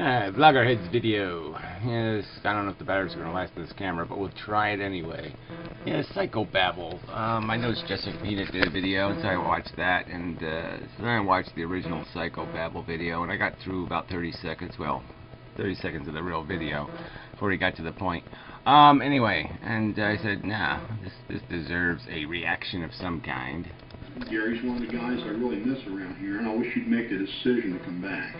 Vloggerhead's video. Yes, I don't know if the batteries are going to last in this camera, but we'll try it anyway. Yeah, Psychobabble. I noticed Jessica Peanut did a video, and so I watched that, and so then I watched the original Psychobabble video, and I got through about 30 seconds, well, 30 seconds of the real video before he got to the point. Anyway, and I said, nah, this deserves a reaction of some kind. Gary's one of the guys I really miss around here, and I wish you'd make a decision to come back.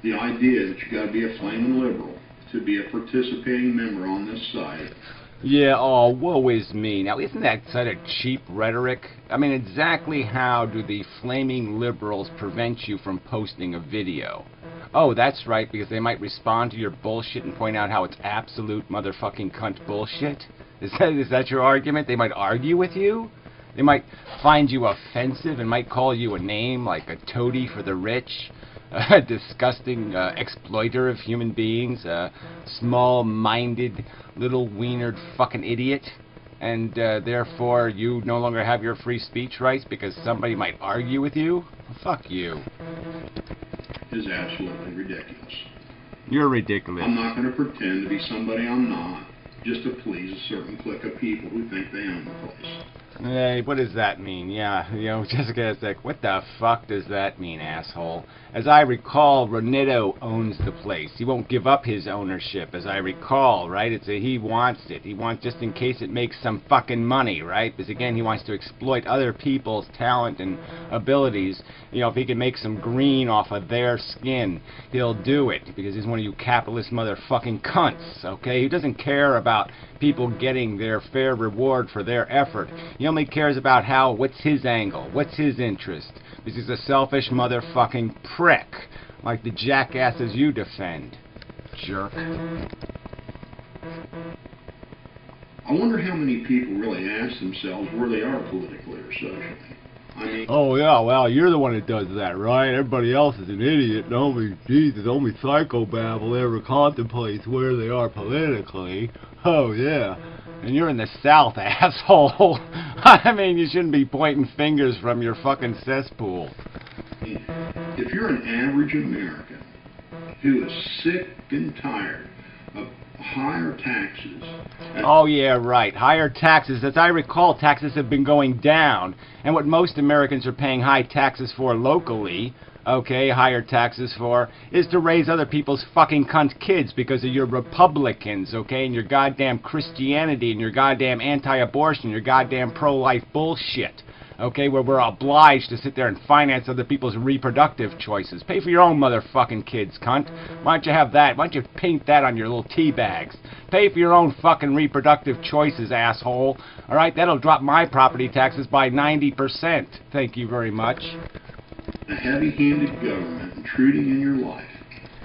The idea that you got to be a flaming liberal to be a participating member on this site. Yeah, oh, woe is me. Now, isn't that sort of cheap rhetoric? I mean, exactly how do the flaming liberals prevent you from posting a video? Oh, that's right, because they might respond to your bullshit and point out how it's absolute motherfucking cunt bullshit? Is that your argument? They might argue with you? They might find you offensive and might call you a name like a toady for the rich, a disgusting exploiter of human beings, a small-minded, little wienered fucking idiot, and therefore you no longer have your free speech rights because somebody might argue with you? Fuck you. Is absolutely ridiculous. You're ridiculous. I'm not going to pretend to be somebody I'm not, just to please a certain clique of people who think they own the place. Hey, what does that mean? Yeah, you know, Jessica is like, what the fuck does that mean, asshole? As I recall, Ronito owns the place. He won't give up his ownership, as I recall, right? He wants it. He wants just in case it makes some fucking money, right? Because again, he wants to exploit other people's talent and abilities. You know, if he can make some green off of their skin, he'll do it. Because he's one of you capitalist motherfucking cunts, okay? He doesn't care about people getting their fair reward for their effort. He only cares about what's his angle, what's his interest. Because he's a selfish motherfucking prick, like the jackasses you defend. Jerk. I wonder how many people really ask themselves where they are politically or socially. I mean, oh yeah, well, you're the one that does that, right? Everybody else is an idiot, and only Psychobabble ever contemplates where they are politically. Oh yeah, and you're in the South, asshole. I mean, you shouldn't be pointing fingers from your fucking cesspool. If you're an average American who is sick and tired of higher taxes... Oh yeah, right. Higher taxes. As I recall, taxes have been going down. And what most Americans are paying high taxes for locally, okay, higher taxes for, is to raise other people's fucking cunt kids because of your Republicans, okay, and your goddamn Christianity and your goddamn anti-abortion, your goddamn pro-life bullshit. Okay, where we're obliged to sit there and finance other people's reproductive choices. Pay for your own motherfucking kids, cunt. Why don't you have that? Why don't you paint that on your little tea bags? Pay for your own fucking reproductive choices, asshole. Alright, that'll drop my property taxes by 90%. Thank you very much. A heavy-handed government intruding in your life.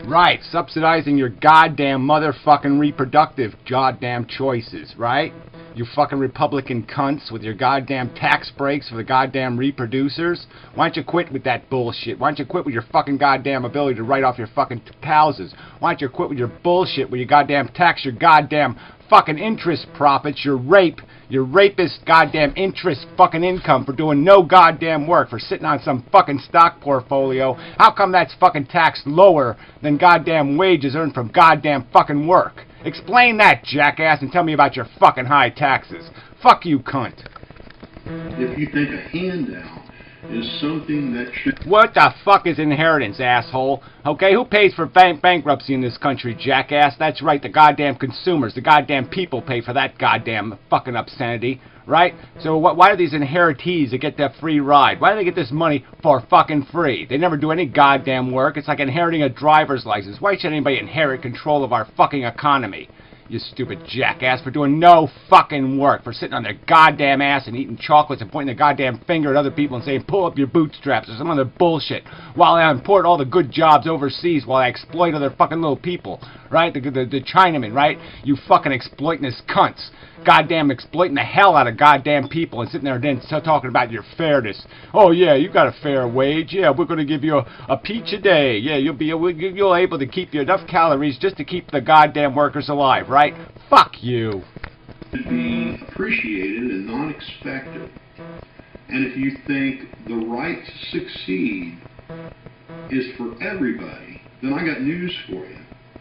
Right, subsidizing your goddamn motherfucking reproductive goddamn choices, right? You fucking Republican cunts with your goddamn tax breaks for the goddamn reproducers. Why don't you quit with that bullshit? Why don't you quit with your fucking goddamn ability to write off your fucking houses? Why don't you quit with your bullshit where you goddamn tax your goddamn fucking interest profits, your rapist goddamn interest fucking income for doing no goddamn work, for sitting on some fucking stock portfolio? How come that's fucking taxed lower than goddamn wages earned from goddamn fucking work? Explain that, jackass, and tell me about your fucking high taxes. Fuck you, cunt. If you think a handout is something that should... What the fuck is inheritance, asshole? Okay, who pays for bankruptcy in this country, jackass? That's right, the goddamn consumers, the goddamn people pay for that goddamn fucking obscenity, right? So why do these inheritees that get that free ride? Why do they get this money for fucking free? They never do any goddamn work. It's like inheriting a driver's license. Why should anybody inherit control of our fucking economy? You stupid jackass, for doing no fucking work, for sitting on their goddamn ass and eating chocolates and pointing the goddamn finger at other people and saying, pull up your bootstraps or some other bullshit, while I import all the good jobs overseas while I exploit other fucking little people, right? The Chinamen, right? You fucking exploiting cunts. Goddamn exploiting the hell out of goddamn people and sitting there then talking about your fairness. Oh yeah, you got a fair wage. Yeah, we're going to give you a peach a day. Yeah, you'll able to keep you enough calories just to keep the goddamn workers alive, right? Fuck you. To be appreciated and not expected. And if you think the right to succeed is for everybody, then I got news for you.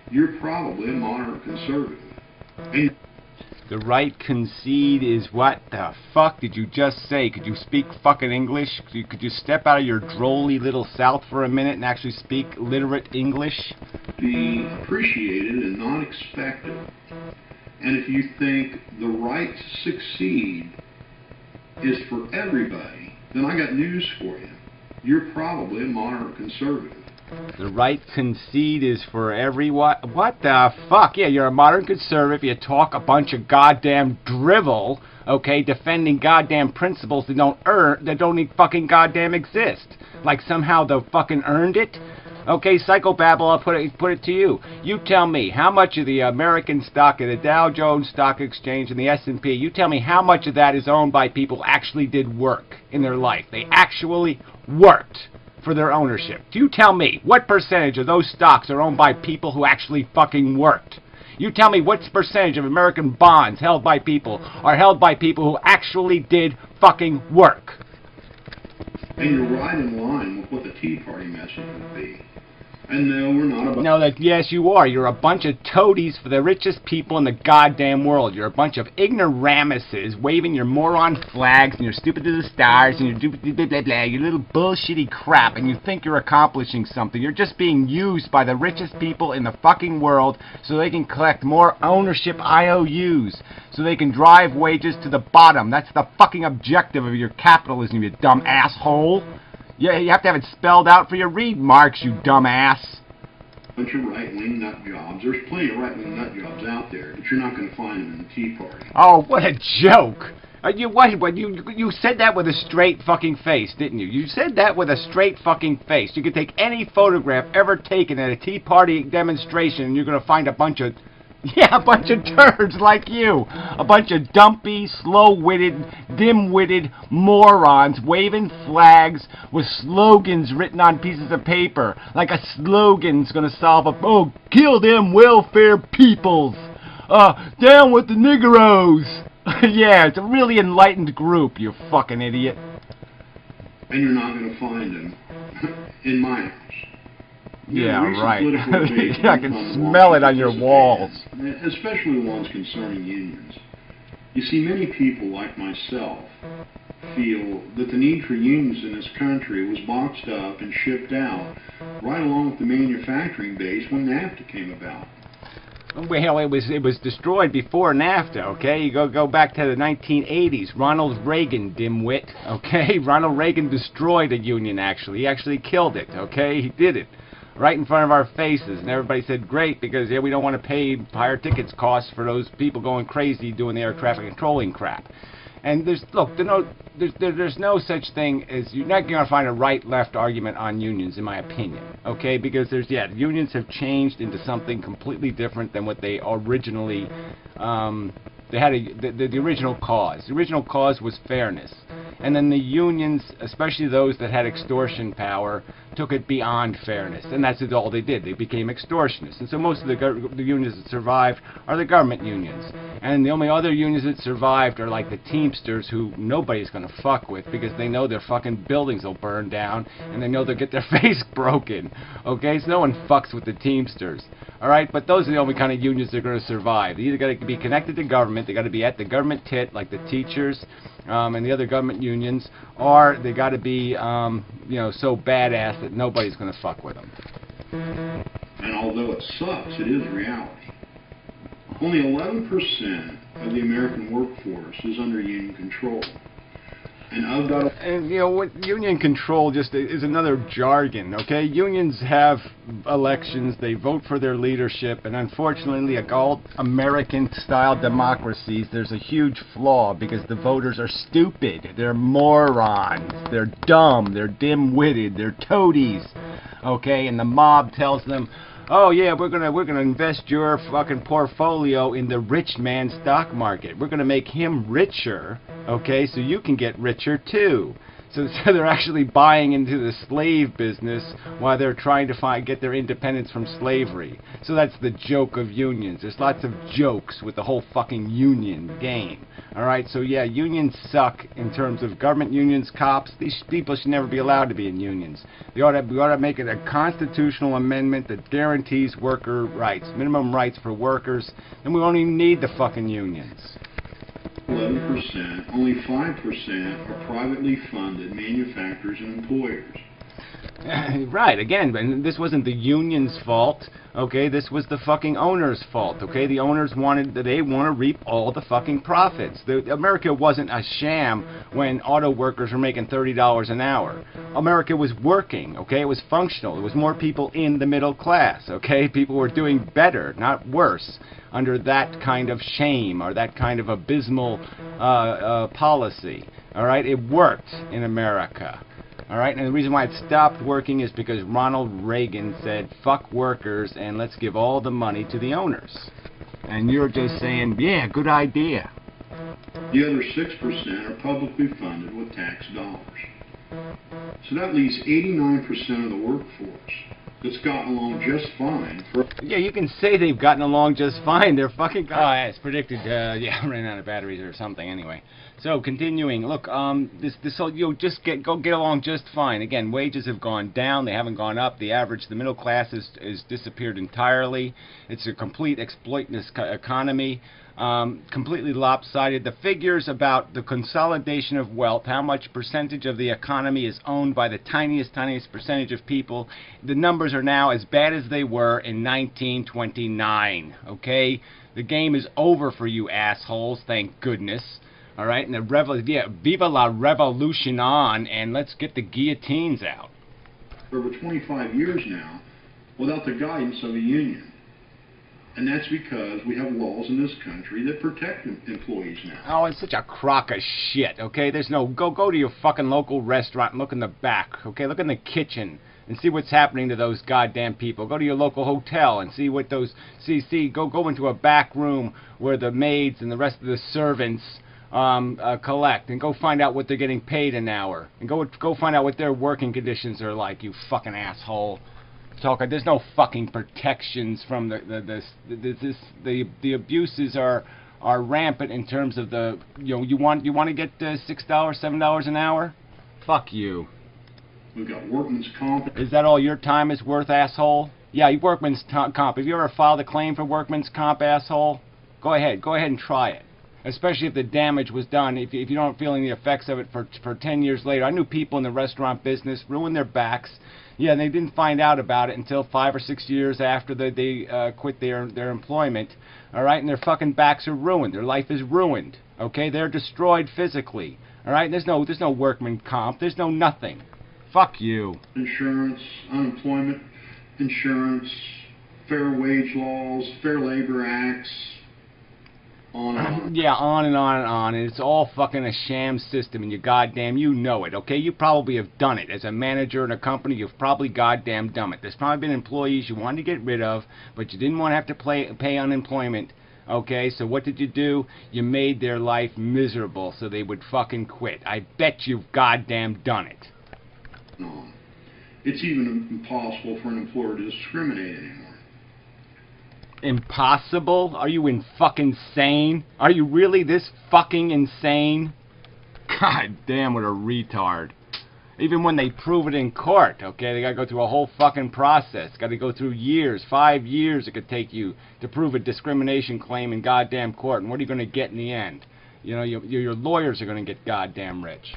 You're probably a moderate conservative. And The right concede is what the fuck did you just say? Could you speak fucking English? Could you step out of your drolly little South for a minute and actually speak literate English? be appreciated and not expected. And if you think the right to succeed is for everybody, then I got news for you. You're probably a moderate conservative. The right concede is for everyone. What the fuck? Yeah, you're a modern conservative. You talk a bunch of goddamn drivel, okay, defending goddamn principles that don't even fucking goddamn exist. Like somehow they fucking earned it. Okay, Psychobabble, I'll put it to you. You tell me how much of the American stock and the Dow Jones Stock Exchange and the S&P, you tell me how much of that is owned by people who actually did work in their life. They actually worked for their ownership. Do you tell me what percentage of those stocks are owned by people who actually fucking worked? You tell me what percentage of American bonds held by people are held by people who actually did fucking work. And you're right in line with what the Tea Party message would be. And no, we're not about... No, yes, you are. You're a bunch of toadies for the richest people in the goddamn world. You're a bunch of ignoramuses waving your moron flags and you're stupid to the stars and you're blah, blah, blah, you little bullshitty crap, and you think you're accomplishing something. You're just being used by the richest people in the fucking world so they can collect more ownership IOUs, so they can drive wages to the bottom. That's the fucking objective of your capitalism, you dumb asshole. Yeah, you have to have it spelled out for you. Read Marx, you dumbass. Bunch of right-wing nut jobs. There's plenty of right-wing nut jobs out there, but you're not going to find them in the Tea Party. Oh, what a joke! You said that with a straight fucking face, didn't you? You said that with a straight fucking face. You could take any photograph ever taken at a Tea Party demonstration, and you're going to find a bunch of... Yeah, a bunch of turds like you. A bunch of dumpy, slow-witted, dim-witted morons waving flags with slogans written on pieces of paper. Like a slogan's gonna solve a... Oh, kill them welfare peoples. Down with the niggeros. Yeah, it's a really enlightened group, you fucking idiot. And you're not going to find them in my house. Yeah, right. I can smell it on your walls. Especially ones concerning unions. You see, many people like myself feel that the need for unions in this country was boxed up and shipped out right along with the manufacturing base when NAFTA came about. Well, it was destroyed before NAFTA, okay? You go back to the 1980s. Ronald Reagan, dimwit, okay? Ronald Reagan destroyed a union, actually. He actually killed it, okay? He did it. Right in front of our faces, and everybody said great because yeah, we don't want to pay higher tickets costs for those people going crazy doing the air traffic controlling crap. And there's no such thing as, you're not going to find a right-left argument on unions, in my opinion, okay? Because unions have changed into something completely different than what they originally they had the original cause. The original cause was fairness. And then the unions, especially those that had extortion power, took it beyond fairness. And that's all they did. They became extortionists. And so most of the unions that survived are the government unions. And the only other unions that survived are like the Teamsters, who nobody's going to fuck with because they know their fucking buildings will burn down and they know they'll get their face broken. Okay? So no one fucks with the Teamsters. Alright? But those are the only kind of unions that are going to survive. They either got to be connected to government, they got to be at the government tit, like the teachers, and the other government unions, or they got to be, so badass that nobody's going to fuck with them. And although it sucks, it is reality. Only 11% of the American workforce is under union control. And of that... And, what union control just is another jargon, okay? Unions have elections, they vote for their leadership, and unfortunately, like all American-style democracies, there's a huge flaw because the voters are stupid. They're morons. They're dumb. They're dim-witted. They're toadies, okay? And the mob tells them, oh yeah, we're gonna invest your fucking portfolio in the rich man's stock market. We're gonna make him richer, okay, so you can get richer too. So they're actually buying into the slave business while they're trying to get their independence from slavery. So that's the joke of unions. There's lots of jokes with the whole fucking union game. Alright, so yeah, unions suck in terms of government unions, cops. These people should never be allowed to be in unions. We ought to make it a constitutional amendment that guarantees worker rights, minimum rights for workers, and we won't even need the fucking unions. 11%, only 5% are privately funded manufacturers and employers. Right, again, and this wasn't the union's fault, okay, this was the fucking owner's fault, okay, the owners want to reap all the fucking profits. America wasn't a sham when auto workers were making $30 an hour. America was working, okay, it was functional, there was more people in the middle class, okay, people were doing better, not worse, under that kind of shame or that kind of abysmal policy, alright, it worked in America. Alright, and the reason why it stopped working is because Ronald Reagan said, fuck workers and let's give all the money to the owners. And you're just saying, yeah, good idea. The other 6% are publicly funded with tax dollars. So that leaves 89% of the workforce that's gotten along just fine. Yeah, you can say they've gotten along just fine. They're fucking... Oh, it's predicted, yeah, running out of batteries or something anyway. So, continuing, look, this whole, just go get along just fine. Again, wages have gone down, they haven't gone up. The average, the middle class is disappeared entirely. It's a complete exploitless economy, completely lopsided. The figures about the consolidation of wealth, how much percentage of the economy is owned by the tiniest percentage of people, the numbers are now as bad as they were in 1929, okay? The game is over for you assholes, thank goodness. Alright, and viva la revolution on, and let's get the guillotines out. For over 25 years now, without the guidance of a union. And that's because we have laws in this country that protect employees now. Oh, it's such a crock of shit, okay? There's no... Go to your fucking local restaurant and look in the back, okay? Look in the kitchen and see what's happening to those goddamn people. Go to your local hotel and see what those... Go into a back room where the maids and the rest of the servants... collect, and go find out what they're getting paid an hour, and go find out what their working conditions are like, you fucking asshole. There's no fucking protections from the abuses are rampant in terms of the, you want to get $6, $7 an hour? Fuck you. We've got workman's comp. Is that all your time is worth, asshole? Yeah, workman's comp. Have you ever filed a claim for workman's comp, asshole? Go ahead and try it. Especially if the damage was done, if you don't feeling the effects of it for 10 years later. I knew people in the restaurant business ruined their backs. Yeah, and they didn't find out about it until 5 or 6 years after they quit their employment. Alright, and their fucking backs are ruined. Their life is ruined. Okay, they're destroyed physically. Alright, there's no workman comp. There's no nothing. Fuck you. Insurance, unemployment insurance, fair wage laws, fair labor acts, on and on. Yeah, on and on and on, and it's all fucking a sham system, and you know it, okay? You probably have done it. As a manager in a company, you've probably goddamn done it. There's probably been employees you wanted to get rid of, but you didn't want to have to pay unemployment, okay? So what did you do? You made their life miserable so they would fucking quit. I bet you've goddamn done it. No. It's even impossible for an employer to discriminate anymore. Impossible? Are you fucking sane? Are you really this fucking insane? God damn, what a retard. Even when they prove it in court, okay, they gotta go through a whole fucking process. Gotta go through years, 5 years it could take you to prove a discrimination claim in goddamn court. And what are you gonna get in the end? You know, your lawyers are gonna get goddamn rich.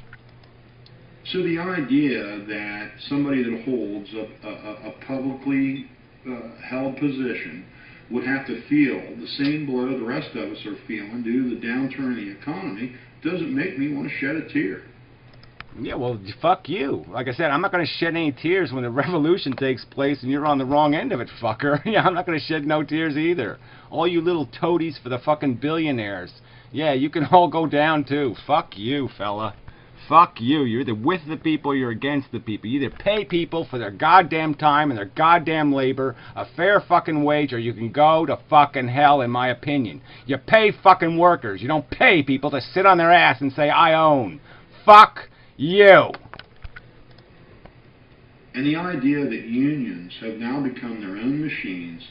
So the idea that somebody that holds a publicly held position would have to feel the same blow the rest of us are feeling due to the downturn in the economy doesn't make me want to shed a tear. Yeah, well, fuck you. Like I said, I'm not going to shed any tears when the revolution takes place and you're on the wrong end of it, fucker. Yeah, I'm not going to shed no tears either. All you little toadies for the fucking billionaires. Yeah, you can all go down too. Fuck you, fella. Fuck you. You're either with the people or you're against the people. You either pay people for their goddamn time and their goddamn labor a fair fucking wage, or you can go to fucking hell, in my opinion. You pay fucking workers. You don't pay people to sit on their ass and say, I own. Fuck you. And the idea that unions have now become their own machines,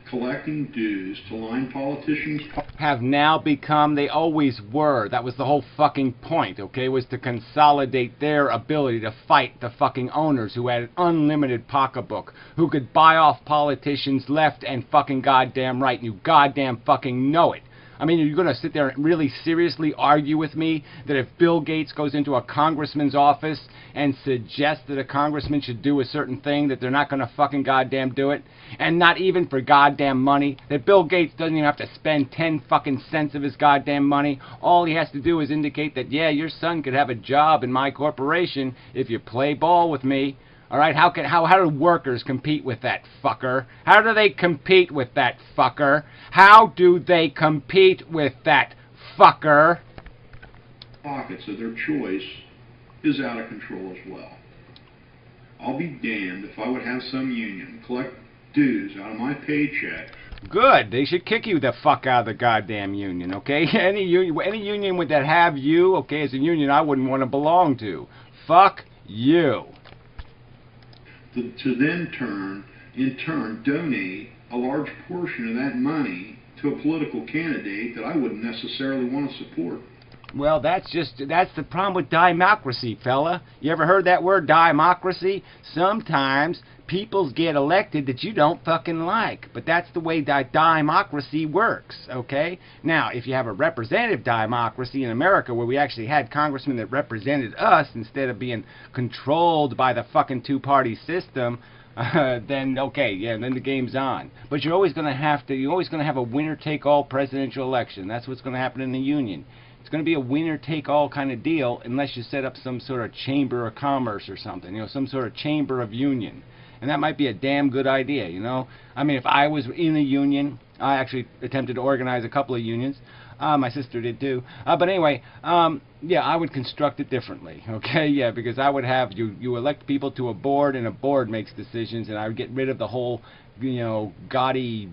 collecting dues to line politicians' have now become, they always were. That was the whole fucking point, okay, was to consolidate their ability to fight the fucking owners who had an unlimited pocketbook, who could buy off politicians left and fucking goddamn right, and you goddamn fucking know it. I mean, you're going to sit there and really seriously argue with me that if Bill Gates goes into a congressman's office and suggests that a congressman should do a certain thing, that they're not going to fucking goddamn do it? And not even for goddamn money? That Bill Gates doesn't even have to spend 10 fucking cents of his goddamn money? All he has to do is indicate that, yeah, your son could have a job in my corporation if you play ball with me. Alright, how do workers compete with that fucker? How do they compete with that fucker? How do they compete with that fucker? Pockets of their choice is out of control as well. I'll be damned if I would have some union collect dues out of my paycheck. Good. They should kick you the fuck out of the goddamn union, okay? Any union would that have you, okay, as a union I wouldn't want to belong to. Fuck you. To then in turn, donate a large portion of that money to a political candidate that I wouldn't necessarily want to support. Well, that's the problem with democracy, fella. You ever heard that word, democracy? Sometimes people get elected that you don't fucking like, but that's the way democracy works, okay? Now, if you have a representative democracy in America where we actually had congressmen that represented us instead of being controlled by the fucking two-party system, then okay, yeah, then the game's on. But you're always going to have a winner-take-all presidential election. That's what's going to happen in the union. It's going to be a winner-take-all kind of deal unless you set up some sort of chamber of commerce or something, you know, some sort of chamber of union. And that might be a damn good idea, you know. I mean, if I was in a union, I actually attempted to organize a couple of unions. My sister did too. But anyway, yeah, I would construct it differently, okay? Yeah, because I would have, you elect people to a board, and a board makes decisions, and I would get rid of the whole, you know, gaudy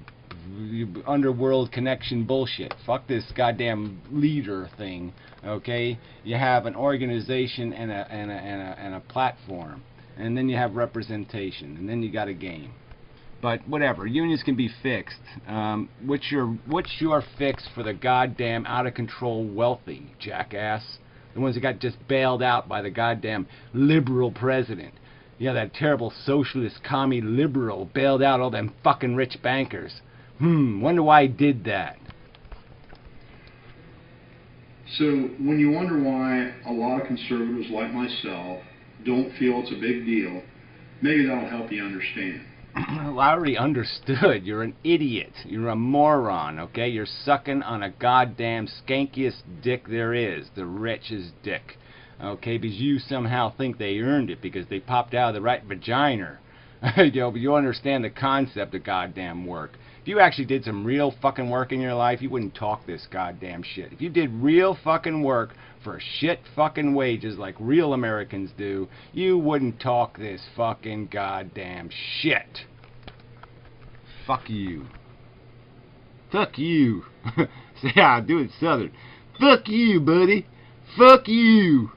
underworld connection bullshit. Fuck this goddamn leader thing, okay? You have an organization and a platform. And then you have representation, and then you got a game. But whatever, unions can be fixed. What's your fix for the goddamn out of control wealthy, jackass? The ones that got just bailed out by the goddamn liberal president. Yeah, that terrible socialist commie liberal bailed out all them fucking rich bankers. Wonder why he did that. So when you wonder why a lot of conservatives like myself don't feel it's a big deal, maybe that'll help you understand. Well, I already understood. You're an idiot. You're a moron, okay? You're sucking on a goddamn skankiest dick there is, the richest dick, okay? Because you somehow think they earned it because they popped out of the right vagina. You know, but you understand the concept of goddamn work. If you actually did some real fucking work in your life, you wouldn't talk this goddamn shit. If you did real fucking work for shit fucking wages like real Americans do, you wouldn't talk this fucking goddamn shit. Fuck you. Fuck you. See how I do it southern. Fuck you, buddy. Fuck you.